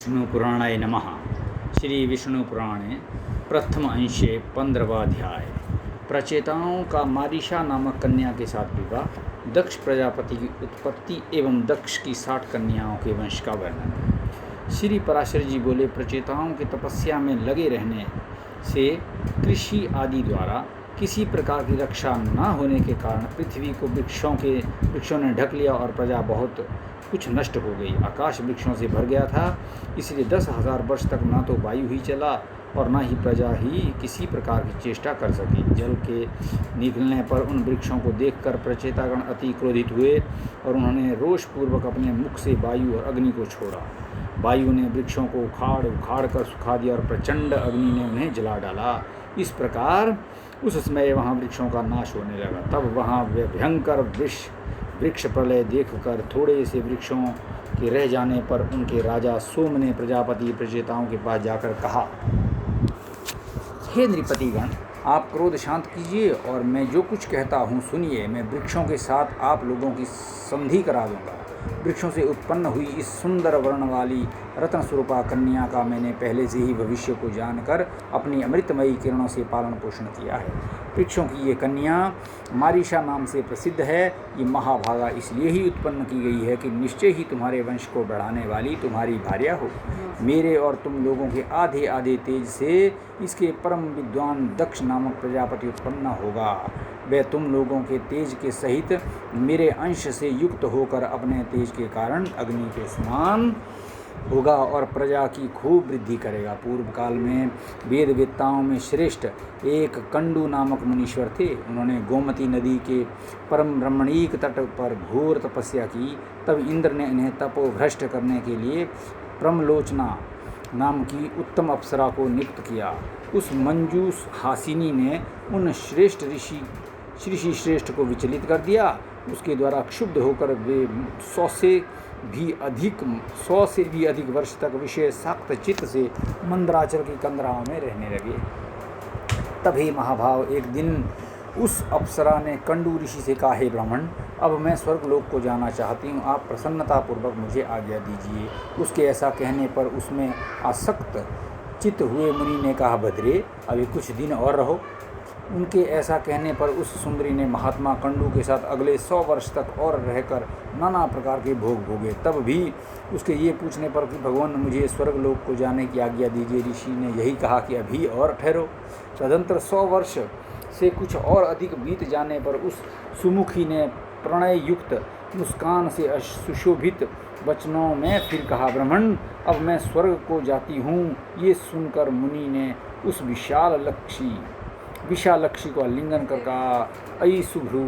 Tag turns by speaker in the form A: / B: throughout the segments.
A: विष्णुपुराणाय नमः। श्री विष्णुपुराणे प्रथम अंशे 15वां अध्याय। प्रचेताओं का मारीशा नामक कन्या के साथ विवाह, दक्ष प्रजापति की उत्पत्ति एवं दक्ष की 60 कन्याओं के वंश का वर्णन। श्री पराशर जी बोले, प्रचेताओं के तपस्या में लगे रहने से कृषि आदि द्वारा किसी प्रकार की रक्षा न होने के कारण पृथ्वी को वृक्षों ने ढक लिया और प्रजा बहुत कुछ नष्ट हो गई। आकाश वृक्षों से भर गया था, इसलिए 10,000 वर्ष तक ना तो वायु ही चला और ना ही प्रजा ही किसी प्रकार की चेष्टा कर सकी। जल के निकलने पर उन वृक्षों को देखकर प्रचेतागण अति क्रोधित हुए और उन्होंने रोषपूर्वक अपने मुख से वायु और अग्नि को छोड़ा। वायु ने वृक्षों को उखाड़ कर सुखा दिया और प्रचंड अग्नि ने उन्हें जला डाला। इस प्रकार उस समय वहाँ वृक्षों का नाश होने लगा। तब वहाँ भयंकर वृक्ष प्रलय देखकर थोड़े से वृक्षों के रह जाने पर उनके राजा सोम ने प्रजापति प्रचेताओं के पास जाकर कहा, हे नृपतिगण, आप क्रोध शांत कीजिए और मैं जो कुछ कहता हूँ सुनिए। मैं वृक्षों के साथ आप लोगों की संधि करा दूंगा। वृक्षों से उत्पन्न हुई इस सुंदर वर्ण वाली रत्न स्वरूपा कन्या का मैंने पहले से ही भविष्य को जानकर अपनी अमृतमयी किरणों से पालन पोषण किया है। वृक्षों की ये कन्या मारीशा नाम से प्रसिद्ध है। ये महाभागा इसलिए ही उत्पन्न की गई है कि निश्चय ही तुम्हारे वंश को बढ़ाने वाली तुम्हारी भार्या हो। मेरे और तुम लोगों के आधे आधे तेज से इसके परम विद्वान दक्ष नामक प्रजापति उत्पन्न होगा। वह तुम लोगों के तेज के सहित मेरे अंश से युक्त होकर अपने तेज के कारण अग्नि के समान होगा और प्रजा की खूब वृद्धि करेगा। पूर्व काल में वेद वेत्ताओं में श्रेष्ठ एक कंडू नामक मुनीश्वर थे। उन्होंने गोमती नदी के परम रमणीक तट पर घोर तपस्या की। तब इंद्र ने इन्हें तपोभ्रष्ट करने के लिए प्रमलोचना नाम की उत्तम अप्सरा को नियुक्त किया। उस मंजूस हासिनी ने उन श्रेष्ठ ऋषि श्रेष्ठ को विचलित कर दिया। उसके द्वारा क्षुब्ध होकर वे 100 से भी अधिक वर्ष तक विषय सक्त चित्त से मंदराचल की कंदराओं में रहने लगे। तभी महाभाव एक दिन उस अप्सरा ने कंडू ऋषि से कहा, हे ब्राह्मण, अब मैं स्वर्गलोक को जाना चाहती हूँ, आप प्रसन्नतापूर्वक मुझे आज्ञा दीजिए। उसके ऐसा कहने पर उसमें आसक्त चित्त हुए मुनि ने कहा, भद्रे, अभी कुछ दिन और रहो। उनके ऐसा कहने पर उस सुंदरी ने महात्मा कंडू के साथ अगले 100 वर्ष तक और रहकर नाना प्रकार के भोग भोगे। तब भी उसके ये पूछने पर कि भगवान, मुझे स्वर्गलोक को जाने की आज्ञा दीजिए, ऋषि ने यही कहा कि अभी और ठहरो। तदंतर 100 वर्ष से कुछ और अधिक बीत जाने पर उस सुमुखी ने प्रणय युक्त मुस्कान से सुशोभित वचनों में फिर कहा, ब्राह्मण, अब मैं स्वर्ग को जाती हूँ। ये सुनकर मुनि ने उस विशालक्षी को आलिंगन कर कहा, अई सुभ्रू,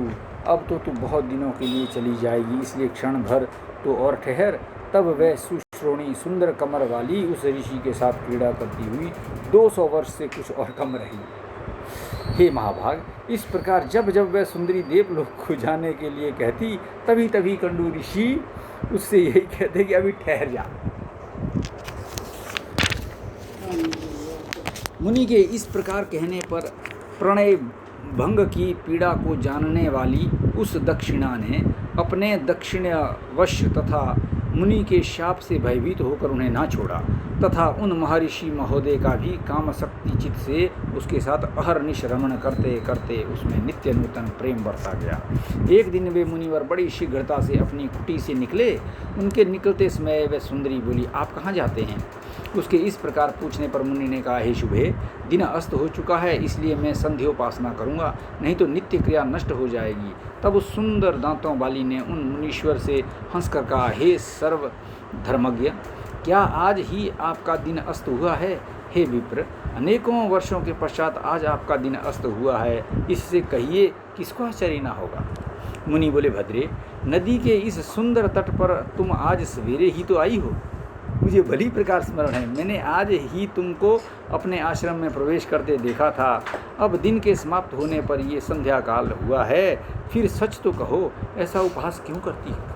A: अब तो तू बहुत दिनों के लिए चली जाएगी, इसलिए क्षण भर तो और ठहर। तब वह सुश्रोणी सुंदर कमर वाली उस ऋषि के साथ क्रीड़ा करती हुई 200 वर्ष से कुछ और कम रही। हे महाभाग, इस प्रकार जब जब वह सुंदरी देवलोक को जाने के लिए कहती, तभी तभी कंडू ऋषि उससे यही कहते कि अभी ठहर जा। मुनि के इस प्रकार कहने पर प्रणय भंग की पीड़ा को जानने वाली उस दक्षिणा ने अपने दक्षिणवश तथा मुनि के शाप से भयभीत होकर उन्हें ना छोड़ा तथा उन महर्षि महोदय का भी कामशक्ति चित्त से उसके साथ अहरनिश रमण करते करते उसमें नित्य नूतन प्रेम बढ़ता गया। एक दिन वे मुनिवर बड़ी शीघ्रता से अपनी कुटी से निकले। उनके निकलते समय वह सुंदरी बोली, आप कहाँ जाते हैं? उसके इस प्रकार पूछने पर मुनि ने कहा, हे शुभे, दिन अस्त हो चुका है, इसलिए मैं संध्योपासना करूँगा, नहीं तो नित्य क्रिया नष्ट हो जाएगी। तब उस सुंदर दांतों वाली ने उन मुनीश्वर से हंसकर कहा, हे सर्व धर्मज्ञ, क्या आज ही आपका दिन अस्त हुआ है? हे विप्र, अनेकों वर्षों के पश्चात आज आपका दिन अस्त हुआ है, इससे कहिए किसको आश्चर्य न होगा। मुनि बोले, भद्रे, नदी के इस सुंदर तट पर तुम आज सवेरे ही तो आई हो। मुझे भली प्रकार स्मरण है, मैंने आज ही तुमको अपने आश्रम में प्रवेश करते देखा था। अब दिन के समाप्त होने पर ये संध्या काल हुआ है, फिर सच तो कहो, ऐसा उपहास क्यों करती है?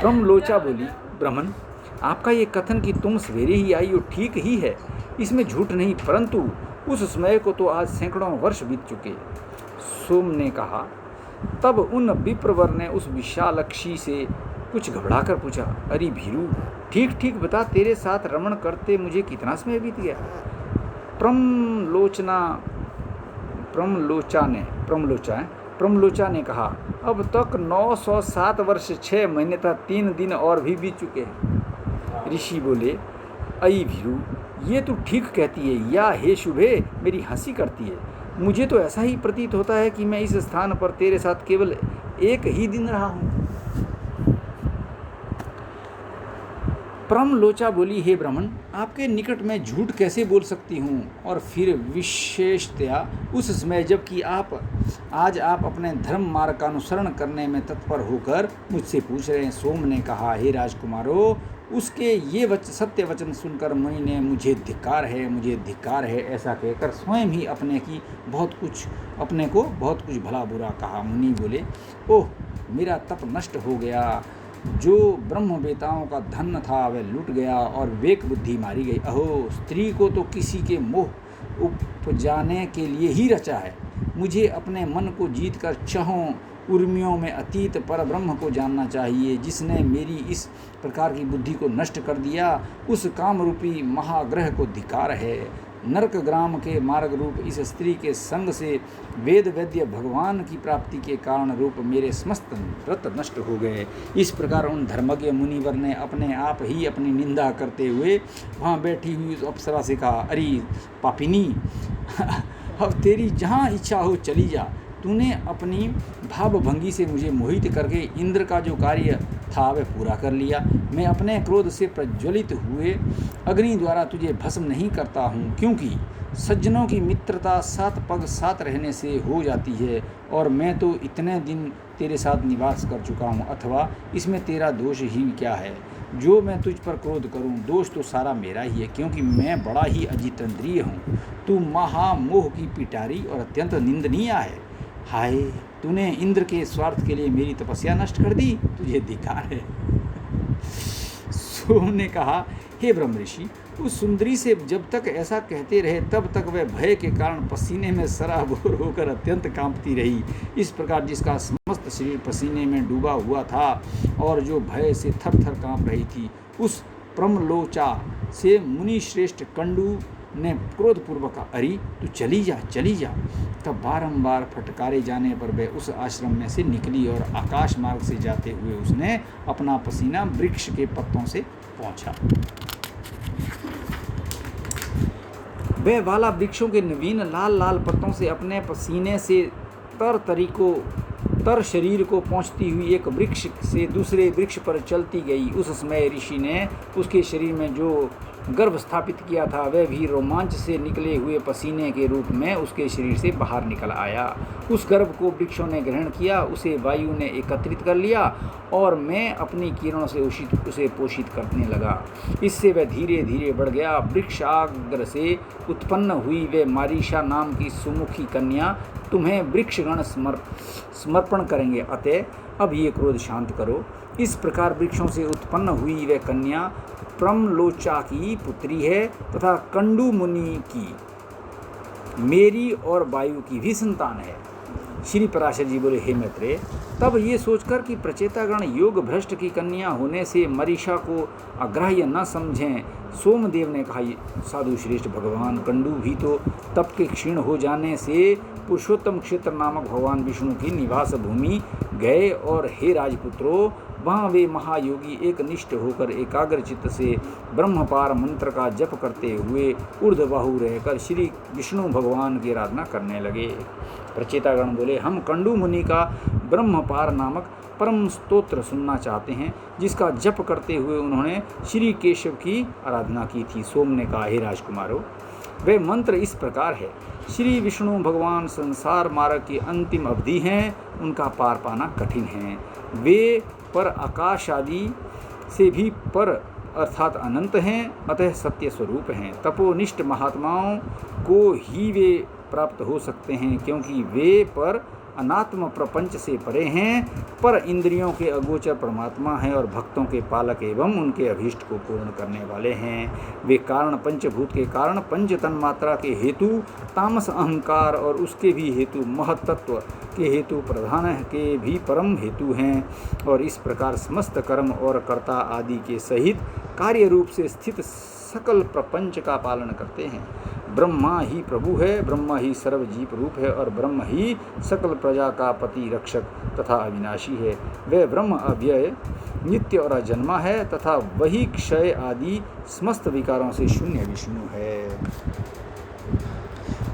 A: प्रमलोचा बोली, ब्राह्मण, आपका ये कथन कि तुम सवेरे ही आई हो ठीक ही है, इसमें झूठ नहीं, परंतु उस समय को तो आज सैकड़ों वर्ष बीत चुके। सोम ने कहा, तब उन विप्रवर ने उस विशालक्षी से कुछ घबराकर पूछा, अरे भीरू, ठीक ठीक बता, तेरे साथ रमण करते मुझे कितना समय बीत गया? प्रमलोचा ने कहा, अब तक 907 वर्ष 6 महीने तथा 3 दिन और भी बीत चुके हैं। ऋषि बोले, अई भीरू, ये तू ठीक कहती है या हे शुभे मेरी हंसी करती है? मुझे तो ऐसा ही प्रतीत होता है कि मैं इस स्थान पर तेरे साथ केवल एक ही दिन रहा हूँ। प्रमलोचा बोली, हे ब्राह्मण, आपके निकट मैं झूठ कैसे बोल सकती हूँ, और फिर विशेषतया उस समय जबकि आज आप अपने धर्म मार्ग का अनुसरण करने में तत्पर होकर मुझसे पूछ रहे हैं। सोम ने कहा, हे राजकुमारों, उसके ये सत्य वचन सुनकर मुनि ने मुझे धिक्कार है ऐसा कहकर स्वयं ही अपने को बहुत कुछ भला बुरा कहा। मुनि बोले, ओह, मेरा तप नष्ट हो गया, जो ब्रह्मवेताओं का धन था वह लूट गया और विवेक बुद्धि मारी गई। अहो, स्त्री को तो किसी के मोह उपजाने के लिए ही रचा है। मुझे अपने मन को जीतकर चहों उर्मियों में अतीत पर ब्रह्म को जानना चाहिए। जिसने मेरी इस प्रकार की बुद्धि को नष्ट कर दिया, उस काम रूपी महाग्रह को धिक्कार है। नरक ग्राम के मार्ग रूप इस स्त्री के संग से वेद वैद्य भगवान की प्राप्ति के कारण रूप मेरे समस्त व्रत नष्ट हो गए। इस प्रकार उन धर्मज्ञ मुनिवर ने अपने आप ही अपनी निंदा करते हुए वहाँ बैठी हुई अप्सरा से कहा, अरे पापिनी, अब तेरी जहाँ इच्छा हो चली जा। तूने अपनी भावभंगी से मुझे मोहित करके इंद्र का जो कार्य था वह पूरा कर लिया। मैं अपने क्रोध से प्रज्वलित हुए अग्नि द्वारा तुझे भस्म नहीं करता हूँ, क्योंकि सज्जनों की मित्रता 7 पग 7 रहने से हो जाती है, और मैं तो इतने दिन तेरे साथ निवास कर चुका हूँ, अथवा इसमें तेरा दोष ही क्या है जो मैं तुझ पर क्रोध करूँ? दोष तो सारा मेरा ही है, क्योंकि मैं बड़ा ही अजितेंद्रिय हूँ। तू महामोह की पिटारी और अत्यंत निंदनीय है। हाय, तूने इंद्र के स्वार्थ के लिए मेरी तपस्या नष्ट कर दी, तुझे धिक्कार है। सोम ने कहा, हे ब्रह्म ऋषि, उस सुंदरी से जब तक ऐसा कहते रहे तब तक वह भय के कारण पसीने में सराबोर होकर अत्यंत कांपती रही। इस प्रकार जिसका समस्त शरीर पसीने में डूबा हुआ था और जो भय से थर थर कांप रही थी, उस प्रमलोचा से मुनि श्रेष्ठ कंडू ने क्रोधपूर्वक कहा, अरे तू चली जा। तब बारंबार फटकारे जाने पर वह उस आश्रम में से निकली और आकाश मार्ग से जाते हुए उसने अपना पसीना वृक्ष के पत्तों से पोंछा। वह वाला वृक्षों के नवीन लाल लाल पत्तों से अपने पसीने से तर शरीर को पहुँचती हुई एक वृक्ष से दूसरे वृक्ष पर चलती गई। उस समय ऋषि ने उसके शरीर में जो गर्भ स्थापित किया था वह भी रोमांच से निकले हुए पसीने के रूप में उसके शरीर से बाहर निकल आया। उस गर्भ को वृक्षों ने ग्रहण किया, उसे वायु ने एकत्रित कर लिया और मैं अपनी किरणों से उसे पोषित करने लगा। इससे वह धीरे धीरे बढ़ गया। वृक्षाग्र से उत्पन्न हुई वे मारीशा नाम की सुमुखी कन्या तुम्हें वृक्षगण समर्पण करेंगे, अतः अब ये क्रोध शांत करो। इस प्रकार वृक्षों से उत्पन्न हुई वह कन्या प्रमलोचा की पुत्री है तथा कंडू मुनि की, मेरी और वायु की भी संतान है। श्री पराशर जी बोले, हे मैत्रेय, तब ये सोचकर कि प्रचेतागण योग भ्रष्ट की कन्या होने से मरीषा को अग्राह्य न समझें, सोमदेव ने कहा, साधु श्रेष्ठ भगवान, कंडू भी तो तप के क्षीण हो जाने से पुरुषोत्तम क्षेत्र नामक भगवान विष्णु की निवास भूमि गए, और हे राजपुत्रों, वहाँ वे महायोगी एक निष्ठ होकर एकाग्र चित्त से ब्रह्मपार मंत्र का जप करते हुए ऊर्ध्वबाहु रहकर श्री विष्णु भगवान की आराधना करने लगे। प्रचेतागण बोले, हम कंडू मुनि का ब्रह्मपार नामक परम स्तोत्र सुनना चाहते हैं, जिसका जप करते हुए उन्होंने श्री केशव की आराधना की थी। सोम ने कहा, हे राजकुमारों, वह मंत्र इस प्रकार है। श्री विष्णु भगवान संसार मार्ग की अंतिम अवधि हैं, उनका पार पाना कठिन है। वे पर आकाश आदि से भी पर अर्थात अनंत हैं, अतः सत्य स्वरूप हैं। तपोनिष्ठ महात्माओं को ही वे प्राप्त हो सकते हैं, क्योंकि वे पर अनात्म प्रपंच से परे हैं, पर इंद्रियों के अगोचर परमात्मा हैं और भक्तों के पालक एवं उनके अभीष्ट को पूर्ण करने वाले हैं। वे कारण पंचभूत के कारण, पंच तन्मात्रा के हेतु, तामस अहंकार और उसके भी हेतु, महत्त्व के हेतु, प्रधान के भी परम हेतु हैं और इस प्रकार समस्त कर्म और कर्ता आदि के सहित कार्य रूप से स्थित सकल प्रपंच का पालन करते हैं। ब्रह्मा ही प्रभु है, ब्रह्मा ही सर्वजीव रूप है और ब्रह्म ही सकल प्रजा का पति, रक्षक तथा अविनाशी है। वह ब्रह्म अव्यय, नित्य और अजन्मा है तथा वही क्षय आदि समस्त विकारों से शून्य विष्णु है।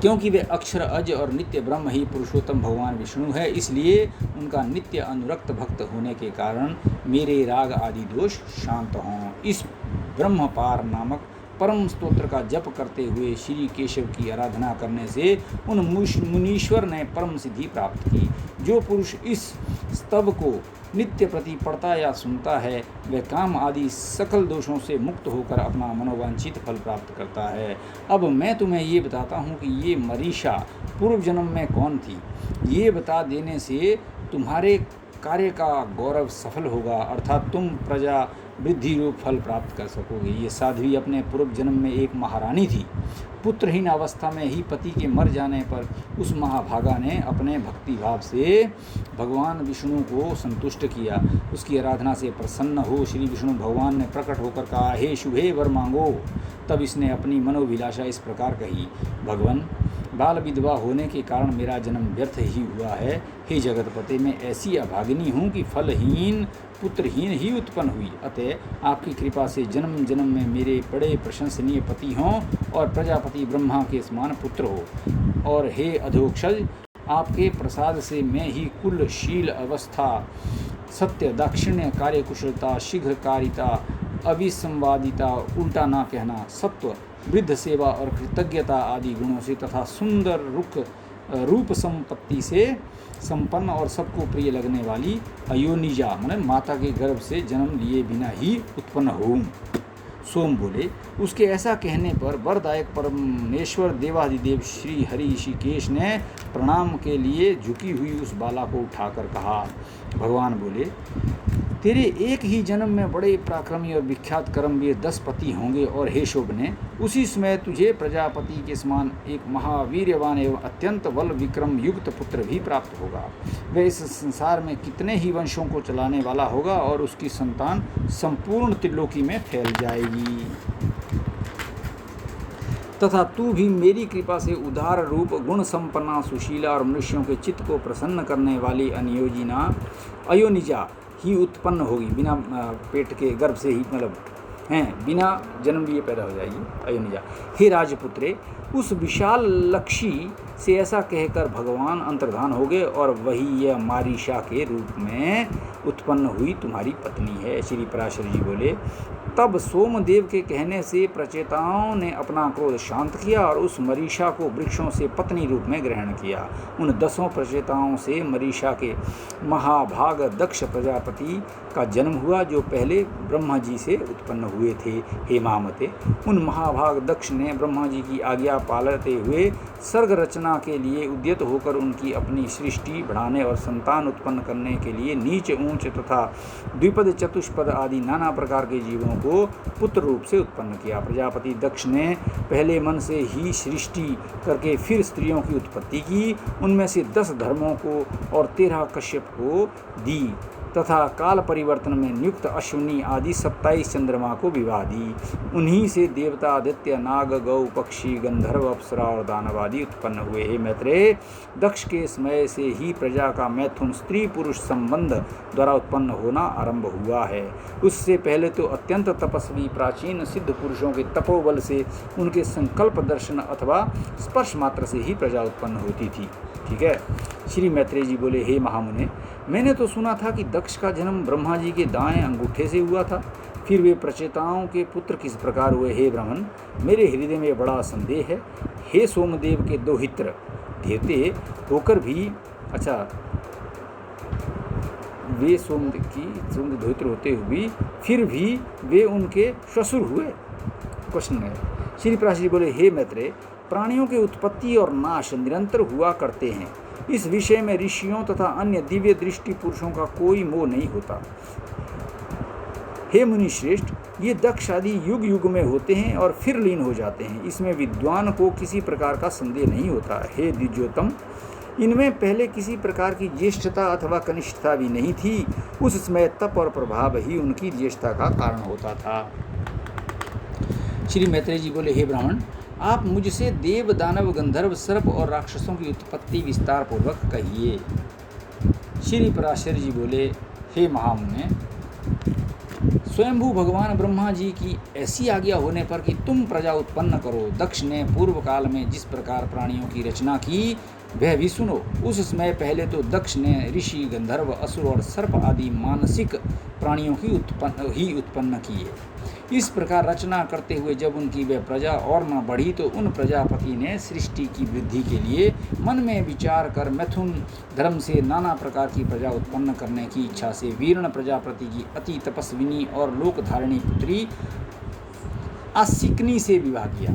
A: क्योंकि वे अक्षर, अज और नित्य ब्रह्म ही पुरुषोत्तम भगवान विष्णु है, इसलिए उनका नित्य अनुरक्त भक्त होने के कारण मेरे राग आदि दोष शांत हों। इस ब्रह्मपार नामक परम स्तोत्र का जप करते हुए श्री केशव की आराधना करने से उन मुनीश्वर ने परम सिद्धि प्राप्त की। जो पुरुष इस स्तव को नित्य प्रति पढ़ता या सुनता है, वह काम आदि सकल दोषों से मुक्त होकर अपना मनोवांछित फल प्राप्त करता है। अब मैं तुम्हें ये बताता हूँ कि ये मरीषा पूर्व जन्म में कौन थी। ये बता देने से तुम्हारे कार्य का गौरव सफल होगा, अर्थात तुम प्रजा वृद्धि रूप फल प्राप्त कर सकोगे। ये साध्वी अपने पूर्व जन्म में एक महारानी थी। पुत्रहीन अवस्था में ही पति के मर जाने पर उस महाभागा ने अपने भक्ति भाव से भगवान विष्णु को संतुष्ट किया। उसकी आराधना से प्रसन्न हो श्री विष्णु भगवान ने प्रकट होकर कहा, हे शुभे वर मांगो। तब इसने अपनी मनोभिलाषा इस प्रकार कही, भगवान बाल विधवा होने के कारण मेरा जन्म व्यर्थ ही हुआ है। हे जगतपते, मैं ऐसी अभागिनी हूँ कि फलहीन पुत्रहीन ही उत्पन्न हुई। अतः आपकी कृपा से जन्म जन्म में मेरे बड़े प्रशंसनीय पति हों और प्रजापति ब्रह्मा के समान पुत्र हो। और हे अधोक्षज, आपके प्रसाद से मैं ही कुलशील अवस्था, सत्य, दाक्षिण्य, कार्यकुशलता, शीघ्रकारिता, अविसंवादिता, उल्टा ना कहना, सत्व, वृद्ध सेवा और कृतज्ञता आदि गुणों से तथा सुंदर रूप संपत्ति से संपन्न और सबको प्रिय लगने वाली अयोनिजा माने माता के गर्भ से जन्म लिए बिना ही उत्पन्न होऊं। सोम बोले, उसके ऐसा कहने पर वरदायक परमेश्वर देवाधिदेव श्री हरि ऋषिकेश ने प्रणाम के लिए झुकी हुई उस बाला को उठाकर कहा। भगवान बोले, तेरे एक ही जन्म में बड़े पराक्रमी और विख्यात कर्मवीर 10 पति होंगे और हे शोभने, उसी समय तुझे प्रजापति के समान एक महावीर्यवान एवं अत्यंत बल विक्रम युक्त पुत्र भी प्राप्त होगा। वह इस संसार में कितने ही वंशों को चलाने वाला होगा और उसकी संतान संपूर्ण त्रिलोकी में फैल जाएगी। तथा तू भी मेरी कृपा से उदार रूप, गुण संपन्ना, सुशीला और मनुष्यों के चित्त को प्रसन्न करने वाली अयोनिजा ही उत्पन्न होगी। बिना पेट के गर्भ से ही, मतलब हैं, बिना जन्म लिए पैदा हो जाएगी अयोनिजा। हे राजपुत्रे, उस विशाल लक्ष्मी से ऐसा कहकर भगवान अंतर्धान हो गए और वही यह मारीशा के रूप में उत्पन्न हुई तुम्हारी पत्नी है। श्री पराशर जी बोले, तब सोमदेव के कहने से प्रचेताओं ने अपना क्रोध शांत किया और उस मरीषा को वृक्षों से पत्नी रूप में ग्रहण किया। उन 10 प्रचेताओं से मरीषा के महाभाग दक्ष प्रजापति का जन्म हुआ, जो पहले ब्रह्मा जी से उत्पन्न हुए थे। हे महामते, उन महाभाग दक्ष ने ब्रह्मा जी की आज्ञा पालते हुए सर्ग रचना के लिए उद्यत होकर उनकी अपनी सृष्टि बढ़ाने और संतान उत्पन्न करने के लिए नीच ऊंच तथा द्विपद चतुष्पद आदि नाना प्रकार के जीवों को पुत्र रूप से उत्पन्न किया। प्रजापति दक्ष ने पहले मन से ही सृष्टि करके फिर स्त्रियों की उत्पत्ति की। उनमें से 10 धर्मों को और 13 कश्यप को दी तथा काल परिवर्तन में नियुक्त अश्विनी आदि 27 चंद्रमा को विवाह दी। उन्हीं से देवता, आदित्य, नाग, गौ, पक्षी, गंधर्व, अप्सरा और दानव आदि उत्पन्न हुए। हे मैत्रेय, दक्ष के समय से ही प्रजा का मैथुन स्त्री पुरुष संबंध द्वारा उत्पन्न होना आरंभ हुआ है। उससे पहले तो अत्यंत तपस्वी प्राचीन सिद्ध पुरुषों के तपोबल से उनके संकल्प दर्शन अथवा स्पर्श मात्र से ही प्रजा उत्पन्न होती थी। ठीक है। श्री मैत्रेय जी बोले, हे महामुने, मैंने तो सुना था कि दक्ष का जन्म ब्रह्मा जी के दाएं अंगूठे से हुआ था। फिर वे प्रचेताओं के पुत्र किस प्रकार हुए? हे ब्राह्मण, मेरे हृदय में बड़ा संदेह है। हे सोमदेव के दोहित्र देवते होकर भी, अच्छा, वे सोमदेव दोहित्र होते हुए फिर भी वे उनके ससुर हुए? क्वेश्चन है। श्री पराशर जी बोले, हे मैत्रेय, प्राणियों की उत्पत्ति और नाश निरंतर हुआ करते हैं। इस विषय में ऋषियों तथा अन्य दिव्य दृष्टि पुरुषों का कोई मोह नहीं होता। हे मुनि श्रेष्ठ, ये दक्ष आदि युग युग में होते हैं और फिर लीन हो जाते हैं, इसमें विद्वान को किसी प्रकार का संदेह नहीं होता। हे द्विजोत्तम, इनमें पहले किसी प्रकार की ज्येष्ठता अथवा कनिष्ठता भी नहीं थी। उस समय तप और प्रभाव ही उनकी ज्येष्ठता का कारण होता था। श्री मैत्रेय जी बोले, हे ब्राह्मण, आप मुझसे देव, दानव, गंधर्व, सर्प और राक्षसों की उत्पत्ति विस्तार पूर्वक कहिए। श्री पराशर जी बोले, हे महामुने, स्वयंभू भगवान ब्रह्मा जी की ऐसी आज्ञा होने पर कि तुम प्रजा उत्पन्न करो, दक्ष ने पूर्व काल में जिस प्रकार प्राणियों की रचना की वह भी सुनो। उस समय पहले तो दक्ष ने ऋषि, गंधर्व, असुर और सर्प आदि मानसिक प्राणियों की उत्पन्न किए। इस प्रकार रचना करते हुए जब उनकी वह प्रजा और न बढ़ी तो उन प्रजापति ने सृष्टि की वृद्धि के लिए मन में विचार कर मैथुन धर्म से नाना प्रकार की प्रजा उत्पन्न करने की इच्छा से वीर्ण प्रजापति की अति तपस्विनी और लोकधारिणी पुत्री आसिकनी से विवाह किया।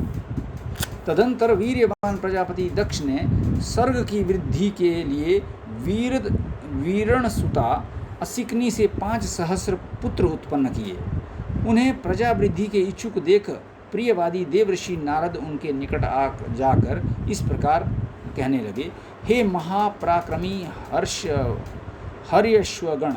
A: तदंतर वीर्यवान प्रजापति दक्ष ने सर्ग की वृद्धि के लिए वीरणसुता असिकनी से 5 सहस्र पुत्र उत्पन्न किए। उन्हें प्रजा वृद्धि के इच्छुक देख प्रियवादी देवर्षि नारद उनके निकट जाकर इस प्रकार कहने लगे, हे महापराक्रमी हर्यश्वगण,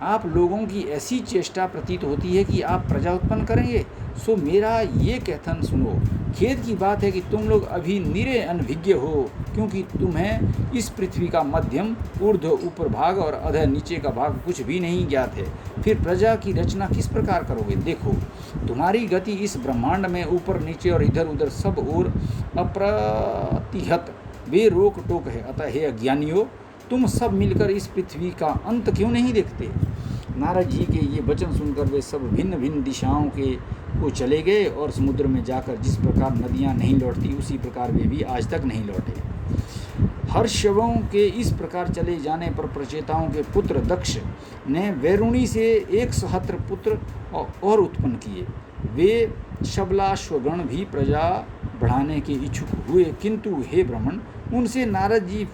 A: आप लोगों की ऐसी चेष्टा प्रतीत होती है कि आप प्रजा उत्पन्न करेंगे। सो मेरा ये कथन सुनो। खेद की बात है कि तुम लोग अभी निरे अनभिज्ञ हो, क्योंकि तुम्हें इस पृथ्वी का मध्यम, ऊर्ध्व ऊपर भाग और अधः नीचे का भाग कुछ भी नहीं ज्ञात है। फिर प्रजा की रचना किस प्रकार करोगे? देखो, तुम्हारी गति इस ब्रह्मांड में ऊपर नीचे और इधर उधर सब ओर अप्रतिहत बेरोक टोक है। अतः हे अज्ञानियों, तुम सब मिलकर इस पृथ्वी का अंत क्यों नहीं देखते? नारद जी के ये वचन सुनकर वे सब भिन्न भिन्न दिशाओं को चले गए और समुद्र में जाकर जिस प्रकार नदियां नहीं लौटती उसी प्रकार वे भी आज तक नहीं लौटे। हर्षवों के इस प्रकार चले जाने पर प्रचेताओं के पुत्र दक्ष ने वैरुणी से 1 सहस्त्र पुत्र और उत्पन्न किए। वे शबलाश्वगण भी प्रजा बढ़ाने के इच्छुक हुए, किंतु हे ब्राह्मण, उनसे नारद जी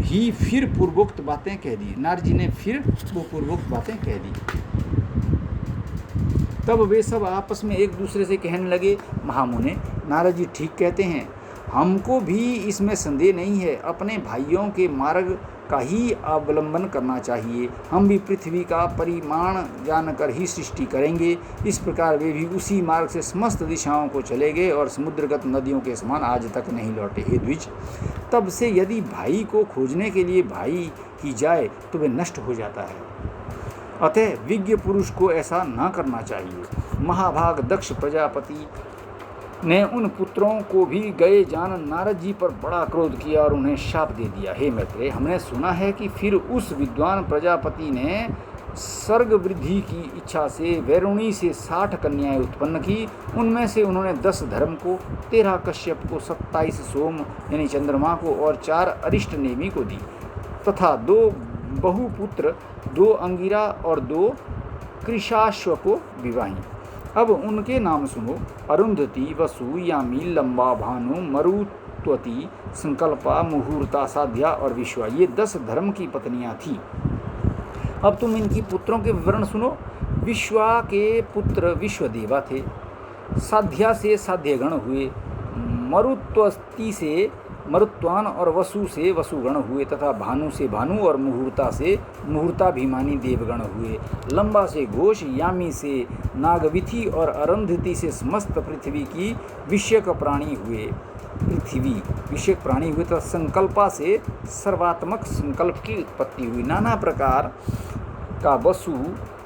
A: ही फिर पूर्वोक्त बातें कह दी। नारद जी ने फिर वो पूर्वोक्त बातें कह दी। तब वे सब आपस में एक दूसरे से कहने लगे, महामुने, नारद जी ठीक कहते हैं, हमको भी इसमें संदेह नहीं है। अपने भाइयों के मार्ग का ही अवलंबन करना चाहिए। हम भी पृथ्वी का परिमाण जानकर ही सृष्टि करेंगे। इस प्रकार वे भी उसी मार्ग से समस्त दिशाओं को चले गए और समुद्रगत नदियों के समान आज तक नहीं लौटे। हे द्विज, तब से यदि भाई को खोजने के लिए भाई ही जाए तो वे नष्ट हो जाता है। अतः विज्ञ पुरुष को ऐसा न करना चाहिए। महाभाग दक्ष प्रजापति ने उन पुत्रों को भी गए जान नारद जी पर बड़ा क्रोध किया और उन्हें शाप दे दिया। हे मैत्रेय, हमने सुना है कि फिर उस विद्वान प्रजापति ने सर्ग वृद्धि की इच्छा से वैरुणी से 60 कन्याएं उत्पन्न की। उनमें से उन्होंने 10 धर्म को, 13 कश्यप को, 27 सोम यानी चंद्रमा को और 4 अरिष्ट नेमि को दी तथा 2 बहुपुत्र, 2 अंगिरा और 2 कृशाश्व को विवाही। अब उनके नाम सुनो। अरुंधति, वसु, यामी, लंबा, भानु, मरुत्वती, संकल्पा, मुहूर्ता, साध्या और विश्वा, ये 10 धर्म की पत्नियां थीं। अब तुम इनकी पुत्रों के विवरण सुनो। विश्वा के पुत्र विश्वदेवा थे, साध्या से साध्यगण हुए, मरुत्वती से मरुत्वान और वसु से वसुगण हुए तथा भानु से भानु और मुहूर्ता से मुहूर्ताभिमानी देवगण हुए। लंबा से घोष, यामी से नागविथि और अरुंधति से समस्त पृथ्वी की विषयक प्राणी हुए। पृथ्वी विषयक प्राणी हुए तथा संकल्पा से सर्वात्मक संकल्प की उत्पत्ति हुई। नाना प्रकार का वसु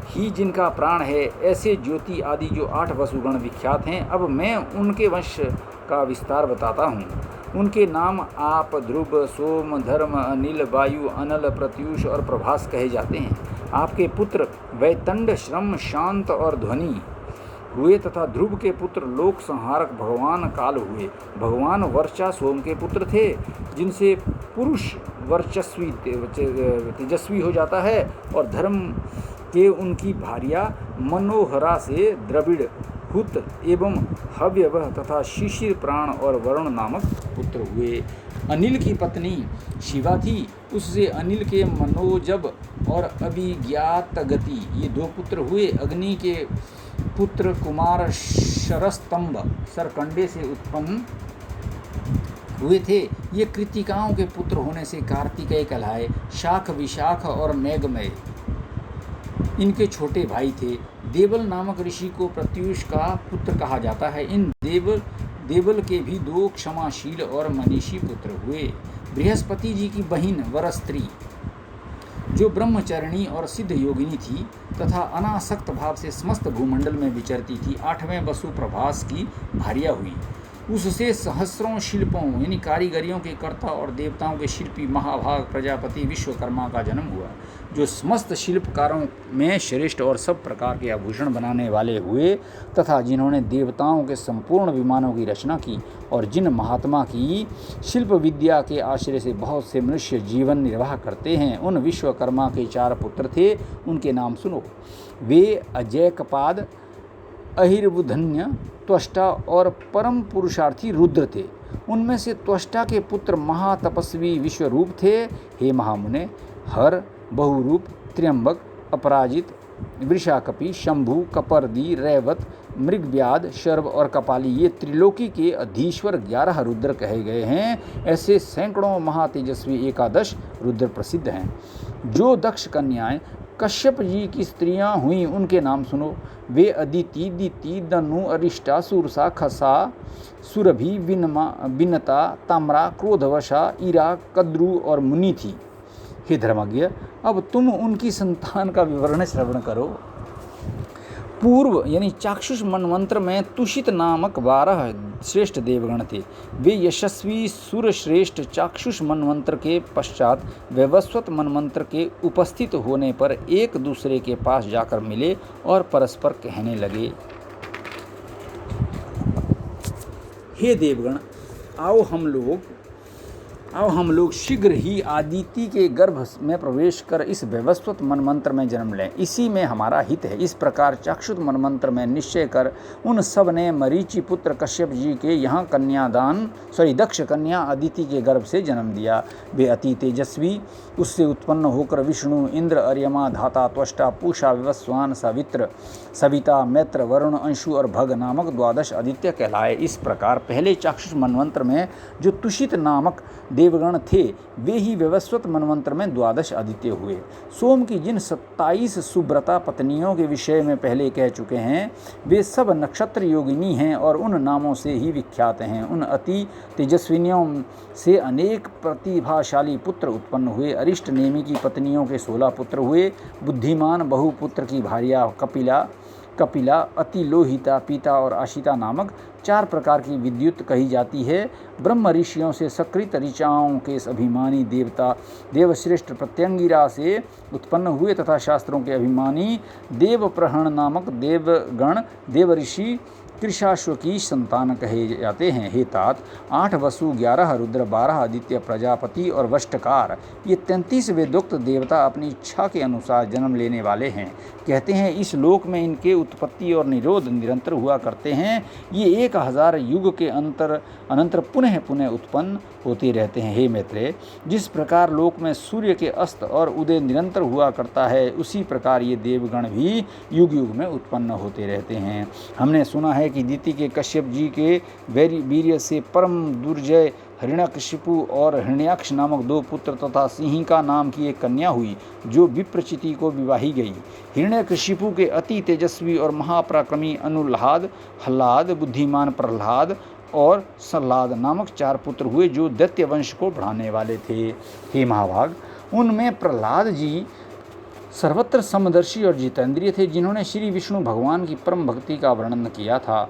A: ही जिनका प्राण है, ऐसे ज्योति आदि जो 8 वसुगण विख्यात हैं। अब मैं उनके वंश का विस्तार बताता हूँ। उनके नाम आप, ध्रुव, सोम, धर्म, अनिल, वायु, अनल, प्रत्यूष और प्रभास कहे जाते हैं। आपके पुत्र वैतंड, श्रम, शांत और ध्वनि हुए तथा ध्रुव के पुत्र लोक संहारक भगवान काल हुए। भगवान वर्चा सोम के पुत्र थे, जिनसे पुरुष वर्चस्वी तेजस्वी हो जाता है, और धर्म के उनकी भार्या मनोहरा से द्रविड़, हुत एवं हव्यवह तथा शिशिर प्राण और वरुण नामक पुत्र हुए। अनिल की पत्नी शिवा थी। उससे अनिल के मनोजब और अभिज्ञातगति ये 2 पुत्र हुए। अग्नि के पुत्र कुमार शरस्तंभ सरकंडे से उत्पन्न हुए थे। ये कृतिकाओं के पुत्र होने से कार्तिकेय कहलाए। शाख, विशाख और मेघमय इनके छोटे भाई थे। देवल नामक ऋषि को प्रत्यूष का पुत्र कहा जाता है। इन देवल के भी 2 क्षमाशील और मनीषी पुत्र हुए। बृहस्पति जी की बहिन वरस्त्री जो ब्रह्मचरणी और सिद्ध योगिनी थी तथा अनासक्त भाव से समस्त भूमंडल में विचरती थी, 8वें वसु प्रभास की भार्या हुई। उससे सहस्रों शिल्पों यानी कारीगरियों के कर्ता और देवताओं के शिल्पी महाभाग प्रजापति विश्वकर्मा का जन्म हुआ, जो समस्त शिल्पकारों में श्रेष्ठ और सब प्रकार के आभूषण बनाने वाले हुए तथा जिन्होंने देवताओं के संपूर्ण विमानों की रचना की और जिन महात्मा की शिल्प विद्या के आश्रय से बहुत से मनुष्य जीवन निर्वाह करते हैं, उन विश्वकर्मा के 4 पुत्र थे। उनके नाम सुनो। वे अजैकपाद, अहिर्बुधन्य, त्वष्टा और परम पुरुषार्थी रुद्र थे। उनमें से त्वष्टा के पुत्र महातपस्वी विश्वरूप थे। हे महामुने, हर, बहुरूप, त्र्यंबक, अपराजित, वृषाकपि, शंभु, कपर्दी, रैवत, मृगव्याध, शर्व और कपाली ये त्रिलोकी के अधीश्वर 11 रुद्र कहे गए हैं। ऐसे सैकड़ों महातेजस्वी 11 रुद्र प्रसिद्ध हैं। जो दक्ष कन्याएं कश्यप जी की स्त्रियां हुईं उनके नाम सुनो। वे अदिति, दिति, दनु, अरिष्टा, सुरसा, खसा, सुरभि, विनता, ताम्रा, क्रोधवशा, ईरा, कद्रु और मुनि थी। हे धर्मज्ञ, अब तुम उनकी संतान का विवरण श्रवण करो। पूर्व यानी चाक्षुष मनवंत्र में तुषित नामक 12 श्रेष्ठ देवगण थे। वे यशस्वी सुरश्रेष्ठ चाक्षुष मनवंत्र के पश्चात वैवस्वत मनवंत्र के उपस्थित होने पर एक दूसरे के पास जाकर मिले और परस्पर कहने लगे, हे देवगण, आओ हम लोग शीघ्र ही आदिति के गर्भ में प्रवेश कर इस वैवस्वत मनमंत्र में जन्म लें। इसी में हमारा हित है। इस प्रकार चाक्षुष मनमंत्र में निश्चय कर उन सब ने मरीचि पुत्र कश्यप जी के यहाँ दक्ष कन्या अदिति के गर्भ से जन्म दिया। वे अति तेजस्वी, उससे उत्पन्न होकर विष्णु, इंद्र, अर्यमा, धाता, त्वष्टा, पूषा, विवस्वान, सावित्र, सविता, मैत्र, वरुण, अंशु और भग नामक 12 आदित्य कहलाए। इस प्रकार पहले चाक्षुष मनवंत्र में जो तुषित नामक देवगण थे, वे ही वैवस्वत मनवंत्र में 12 आदित्य हुए। सोम की जिन 27 सुब्रता पत्नियों के विषय में पहले कह चुके हैं, वे सब नक्षत्र योगिनी हैं और उन नामों से ही विख्यात हैं। उन अति तेजस्विनियों से अनेक प्रतिभाशाली पुत्र उत्पन्न हुए। अरिष्ट नेमि की पत्नियों के 16 पुत्र हुए। बुद्धिमान बहुपुत्र की भार्या कपिला, अति लोहिता, पीता और आशिता नामक 4 प्रकार की विद्युत कही जाती है। ब्रह्म ऋषियों से सकृत ऋचाओं के अभिमानी देवता देवश्रेष्ठ प्रत्यंगिरा से उत्पन्न हुए तथा शास्त्रों के अभिमानी देवप्रहण नामक देवगण देवऋषि कृशाश्व की संतान कहे जाते हैं। हे तात, 8 वसु, 11 रुद्र, 12 आदित्य, प्रजापति और वष्टकार ये 33 वेदोक्त देवता अपनी इच्छा के अनुसार जन्म लेने वाले हैं। कहते हैं इस लोक में इनके उत्पत्ति और निरोध निरंतर हुआ करते हैं। ये 1000 युग के अनंतर पुनः पुनः उत्पन्न होते रहते हैं। हे मैत्रेय, जिस प्रकार लोक में सूर्य के अस्त और उदय निरंतर हुआ करता है, उसी प्रकार ये देवगण भी युग युग में उत्पन्न होते रहते हैं। हमने सुना है कि दिति के कश्यप जी के वीर्य से परम दुर्जय हिरण्यकशिपु और हिरण्याक्ष नामक 2 पुत्र तथा सिंहिका नाम की एक कन्या हुई, जो विप्रचिति को विवाही गई। हिरण्यकशिपु के अति तेजस्वी और महापराक्रमी अनुल्हाद, हल्लाद, बुद्धिमान प्रह्लाद और सल्लाद नामक 4 पुत्र हुए, जो दैत्य वंश को बढ़ाने वाले थे। हे महाभाग, उनमें प्रह्लाद जी सर्वत्र समदर्शी और जितेंद्रिय थे, जिन्होंने श्री विष्णु भगवान की परम भक्ति का वर्णन किया था।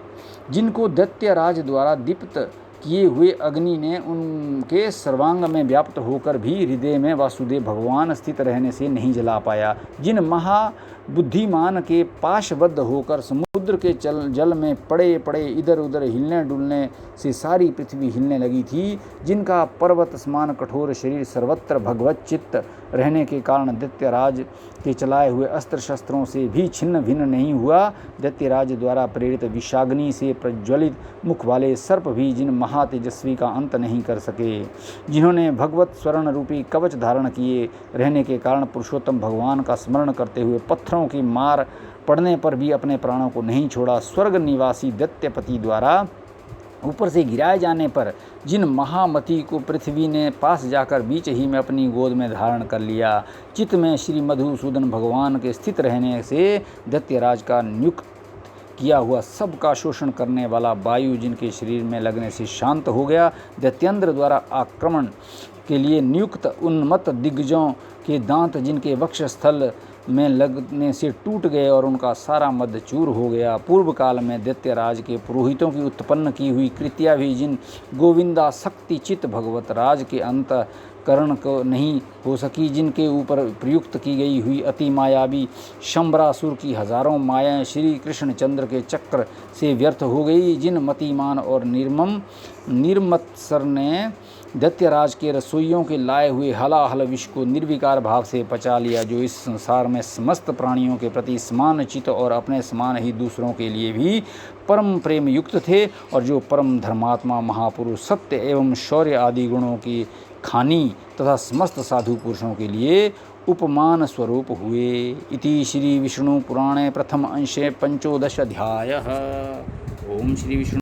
A: जिनको दैत्यराज द्वारा दीप्त किए हुए अग्नि ने उनके सर्वांग में व्याप्त होकर भी हृदय में वासुदेव भगवान स्थित रहने से नहीं जला पाया। जिन महाबुद्धिमान के पाशबद्ध होकर समुद्र समुद्र के जल में पड़े पड़े इधर उधर हिलने डुलने से सारी पृथ्वी हिलने लगी थी, जिनका पर्वत समान कठोर शरीर सर्वत्र भगवत चित्त रहने के कारण दैत्यराज के चलाए हुए अस्त्र शस्त्रों से भी छिन्न भिन्न नहीं हुआ। दैत्यराज द्वारा प्रेरित विषाग्नि से प्रज्वलित मुख वाले सर्प भी जिन महातेजस्वी का अंत नहीं कर सके, जिन्होंने भगवत स्वर्ण रूपी कवच धारण किए रहने के कारण पुरुषोत्तम भगवान का स्मरण करते हुए पत्थरों की मार पड़ने पर भी अपने प्राणों को नहीं छोड़ा। स्वर्ग निवासी दैत्यपति द्वारा ऊपर से गिराए जाने पर जिन महामती को पृथ्वी ने पास जाकर बीच ही में अपनी गोद में धारण कर लिया, चित्त में श्री मधुसूदन भगवान के स्थित रहने से दैत्यराज का नियुक्त किया हुआ सबका शोषण करने वाला वायु जिनके शरीर में लगने से शांत हो गया। दैत्येंद्र द्वारा आक्रमण के लिए नियुक्त उन्मत्त दिग्गजों के दांत जिनके वक्षस्थल में लगने से टूट गए और उनका सारा मद चूर हो गया। पूर्व काल में दैत्यराज के पुरोहितों की उत्पन्न की हुई कृतियाँ भी जिन गोविंदा शक्ति चित्त भगवत राज के अंतकरण को नहीं हो सकी, जिनके ऊपर प्रयुक्त की गई हुई अति मायावी शंबरासुर की हजारों मायाएं श्री कृष्णचंद्र के चक्र से व्यर्थ हो गई, जिन मतिमान और निर्मत्सर ने दैत्यराज के रसोइयों के लाए हुए हलाहल विष को निर्विकार भाव से पचा लिया, जो इस संसार में समस्त प्राणियों के प्रति समान चित्त और अपने समान ही दूसरों के लिए भी परम प्रेम युक्त थे, और जो परम धर्मात्मा महापुरुष सत्य एवं शौर्य आदि गुणों की खानी तथा समस्त साधु पुरुषों के लिए उपमान स्वरूप हुए। इति श्री विष्णु पुराणे प्रथम अंशे पंचोदश अध्यायः। ओम श्री विष्णु।